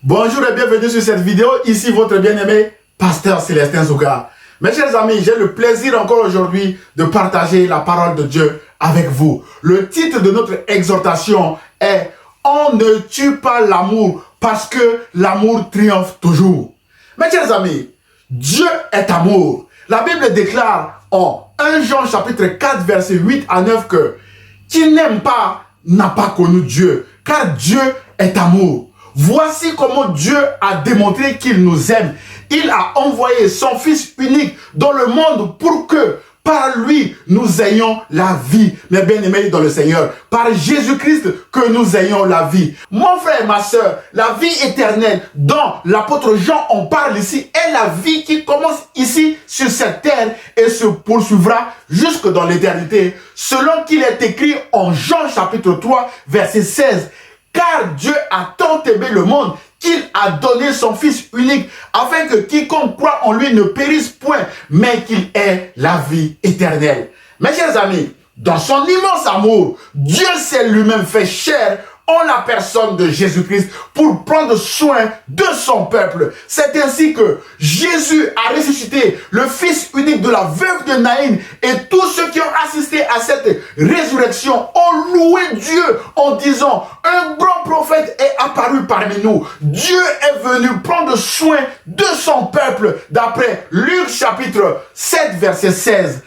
Bonjour et bienvenue sur cette vidéo. Ici votre bien-aimé Pasteur Célestin Zouga. Mes chers amis, j'ai le plaisir encore aujourd'hui de partager la parole de Dieu avec vous. Le titre de notre exhortation est « On ne tue pas l'amour parce que l'amour triomphe toujours ». Mes chers amis, Dieu est amour. La Bible déclare en 1 Jean chapitre 4 verset 8 à 9 que « Qui n'aime pas n'a pas connu Dieu, car Dieu est amour. Voici comment Dieu a démontré qu'il nous aime. Il a envoyé son Fils unique dans le monde pour que par lui nous ayons la vie. Mes bien-aimés dans le Seigneur, par Jésus-Christ que nous ayons la vie. Mon frère et ma soeur, la vie éternelle dont l'apôtre Jean en parle ici est la vie qui commence ici sur cette terre et se poursuivra jusque dans l'éternité, selon qu'il est écrit en Jean chapitre 3 verset 16. Car Dieu a tant aimé le monde qu'il a donné son Fils unique, afin que quiconque croit en lui ne périsse point, mais qu'il ait la vie éternelle. Mes chers amis, dans son immense amour, Dieu s'est lui-même fait chair en la personne de Jésus-Christ pour prendre soin de son peuple. C'est ainsi que Jésus a ressuscité, le Fils unique de la veuve de Naïn, et tous ceux qui ont assisté à cette résurrection ont loué Dieu en disant « Un grand prophète est apparu parmi nous. Dieu est venu prendre soin de son peuple » d'après Luc chapitre 7 verset 16.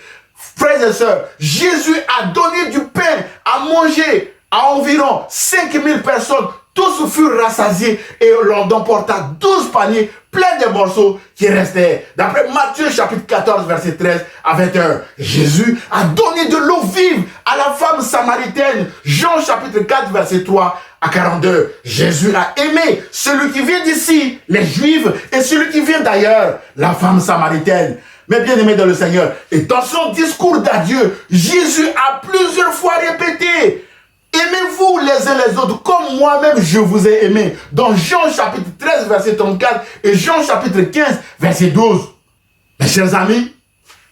Frères et sœurs, Jésus a donné du pain à manger à environ 5000 personnes. Tous furent rassasiés et l'on emporta 12 paniers pleins de morceaux qui restaient. D'après Matthieu chapitre 14 verset 13 à 21, Jésus a donné de l'eau vive à la femme samaritaine. Jean chapitre 4 verset 3 à 42. Jésus a aimé celui qui vient d'ici, les Juifs, et celui qui vient d'ailleurs, la femme samaritaine. Mais bien aimés dans le Seigneur, et dans son discours d'adieu, Jésus a plusieurs fois répété: aimez-vous les uns les autres comme moi-même je vous ai aimé. Dans Jean chapitre 13 verset 34 et Jean chapitre 15 verset 12. Mes chers amis,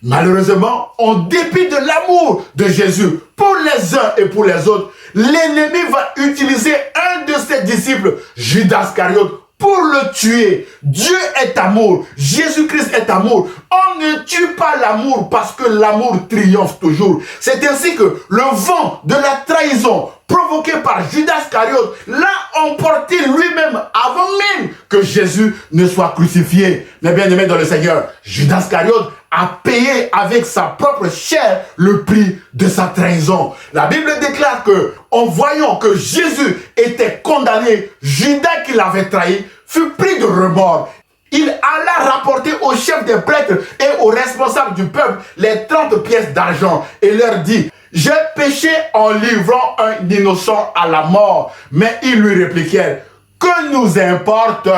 malheureusement, en dépit de l'amour de Jésus pour les uns et pour les autres, l'ennemi va utiliser un de ses disciples, Judas Iscariote, pour le tuer. Dieu est amour, Jésus-Christ est amour. On ne tue pas l'amour parce que l'amour triomphe toujours. C'est ainsi que le vent de la trahison provoqué par Judas Iscariote l'a emporté lui-même avant même que Jésus ne soit crucifié. Mais bien aimé dans le Seigneur, Judas Iscariote a payé avec sa propre chair le prix de sa trahison. La Bible déclare que, en voyant que Jésus était condamné, Judas qui l'avait trahi fut pris de remords. Il alla rapporter aux chefs des prêtres et aux responsables du peuple les 30 pièces d'argent et leur dit: j'ai péché en livrant un innocent à la mort. Mais ils lui répliquèrent: que nous importe?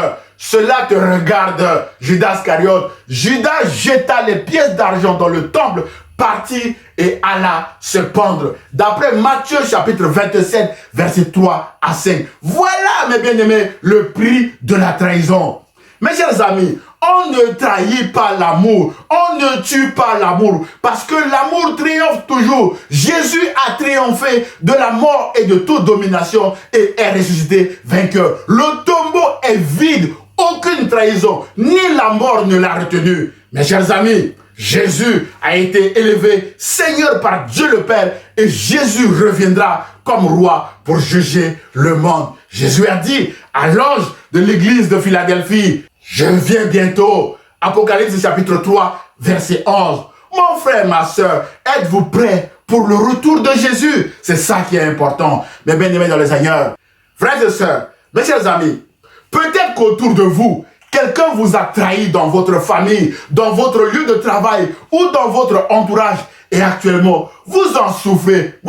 Cela te regarde, Judas Iscariote. Judas jeta les pièces d'argent dans le temple, partit et alla se pendre. D'après Matthieu chapitre 27, verset 3 à 5. Voilà, mes bien-aimés, le prix de la trahison. Mes chers amis, on ne trahit pas l'amour, on ne tue pas l'amour, parce que l'amour triomphe toujours. Jésus a triomphé de la mort et de toute domination et est ressuscité vainqueur. Le tombeau est vide, aucune trahison, ni la mort ne l'a retenu. Mes chers amis, Jésus a été élevé Seigneur par Dieu le Père et Jésus reviendra comme roi pour juger le monde. Jésus a dit à l'ange de l'église de Philadelphie: je viens bientôt. Apocalypse chapitre 3 verset 11. Mon frère, ma soeur, êtes-vous prêts pour le retour de Jésus? C'est ça qui est important. Mes bien-aimés dans le Seigneur, frères et sœurs, mes chers amis, peut-être qu'autour de vous, quelqu'un vous a trahi dans votre famille, dans votre lieu de travail ou dans votre entourage. Et actuellement, vous en souffrez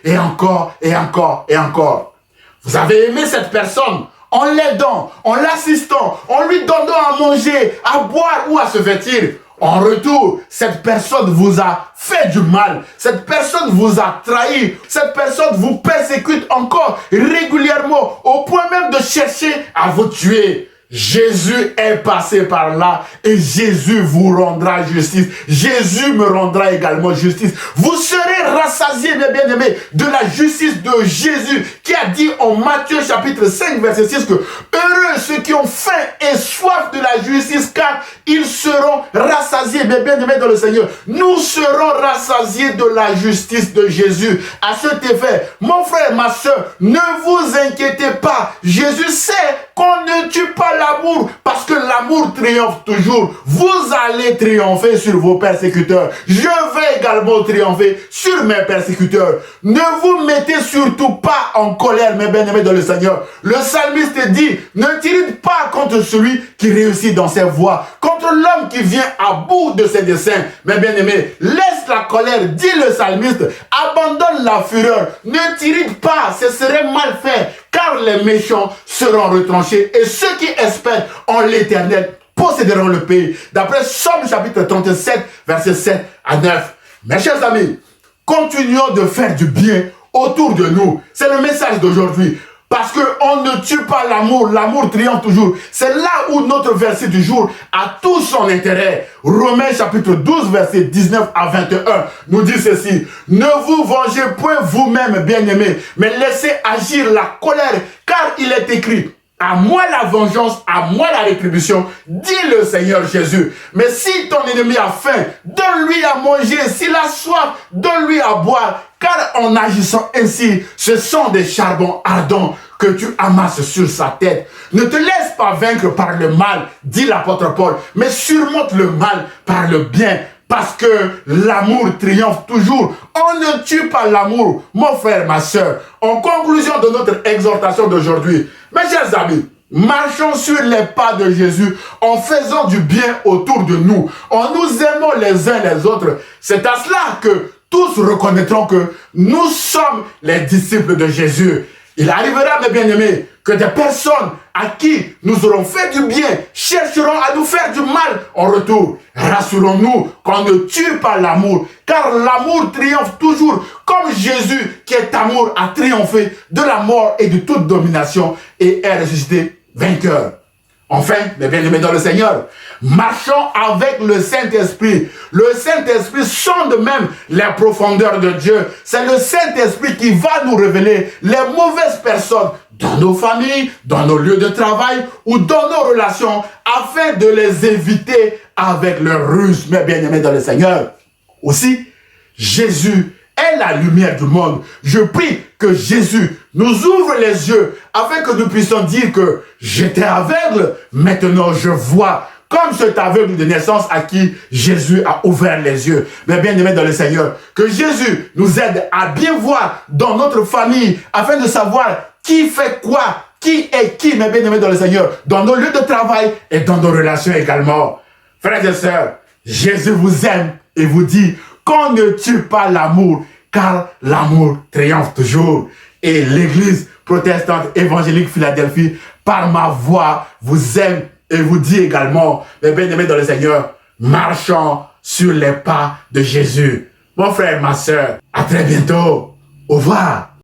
et encore et encore et encore. Vous avez aimé cette personne en l'aidant, en l'assistant, en lui donnant à manger, à boire ou à se vêtir. En retour, cette personne vous a fait du mal. Cette personne vous a trahi. Cette personne vous persécute encore régulièrement au point même de chercher à vous tuer. Jésus est passé par là et Jésus vous rendra justice. Jésus me rendra également justice. Vous serez rassasiés, mes bien-aimés, de la justice de Jésus qui a dit en Matthieu chapitre 5 verset 6 que heureux ceux qui ont faim et soif de la justice, car ils seront rassasiés. Mais bien aimés dans le Seigneur, nous serons rassasiés de la justice de Jésus. À cet effet, mon frère, ma soeur, ne vous inquiétez pas. Jésus sait qu'on ne tue pas l'amour, parce que l'amour triomphe toujours. Vous allez triompher sur vos persécuteurs. Je vais également triompher sur mes persécuteurs. Ne vous mettez surtout pas en colère, mes bien-aimés dans le Seigneur. Le psalmiste dit, ne t'irrite pas contre celui qui réussit dans ses voies, contre l'homme qui vient à bout de ses desseins. Mes bien-aimés, laisse la colère, dit le psalmiste, abandonne la fureur, ne t'irrite pas, ce serait mal fait, car les méchants seront retranchés et ceux qui espèrent en l'Éternel posséderont le pays. D'après Somme chapitre 37, versets 7 à 9. Mes chers amis, continuons de faire du bien autour de nous. C'est le message d'aujourd'hui. Parce qu'on ne tue pas l'amour, l'amour triomphe toujours. C'est là où notre verset du jour a tout son intérêt. Romains chapitre 12, verset 19 à 21 nous dit ceci. Ne vous vengez point vous-même, bien-aimés, mais laissez agir la colère, car il est écrit, à moi la vengeance, à moi la rétribution, dit le Seigneur Jésus. Mais si ton ennemi a faim, donne-lui à manger. S'il a soif, donne-lui à boire. Car en agissant ainsi, ce sont des charbons ardents que tu amasses sur sa tête. Ne te laisse pas vaincre par le mal, dit l'apôtre Paul, mais surmonte le mal par le bien. Parce que l'amour triomphe toujours. On ne tue pas l'amour, mon frère, ma soeur. En conclusion de notre exhortation d'aujourd'hui, mes chers amis, marchons sur les pas de Jésus en faisant du bien autour de nous, en nous aimant les uns les autres. C'est à cela que tous reconnaîtront que nous sommes les disciples de Jésus. Il arrivera, mes bien-aimés, que des personnes à qui nous aurons fait du bien chercheront à nous faire du mal en retour. Rassurons-nous qu'on ne tue pas l'amour, car l'amour triomphe toujours, comme Jésus, qui est amour, a triomphé de la mort et de toute domination et est ressuscité vainqueur. Enfin, mes bien-aimés dans le Seigneur, marchons avec le Saint-Esprit. Le Saint-Esprit sonde même les profondeurs de Dieu. C'est le Saint-Esprit qui va nous révéler les mauvaises personnes dans nos familles, dans nos lieux de travail ou dans nos relations, afin de les éviter avec leurs ruses, mes bien-aimés dans le Seigneur. Aussi, Jésus est la lumière du monde. Je prie que Jésus nous ouvre les yeux afin que nous puissions dire que j'étais aveugle, maintenant je vois, comme cet aveugle de naissance à qui Jésus a ouvert les yeux. Mais bien aimé dans le Seigneur, que Jésus nous aide à bien voir dans notre famille afin de savoir qui fait quoi, qui est qui, mes bien aimés dans le Seigneur, dans nos lieux de travail et dans nos relations également. Frères et sœurs, Jésus vous aime et vous dit qu'on ne tue pas l'amour, car l'amour triomphe toujours. Et l'Église protestante évangélique Philadelphie, par ma voix, vous aime et vous dit également, mes bien-aimés dans le Seigneur, marchons sur les pas de Jésus. Mon frère, ma soeur, à très bientôt. Au revoir.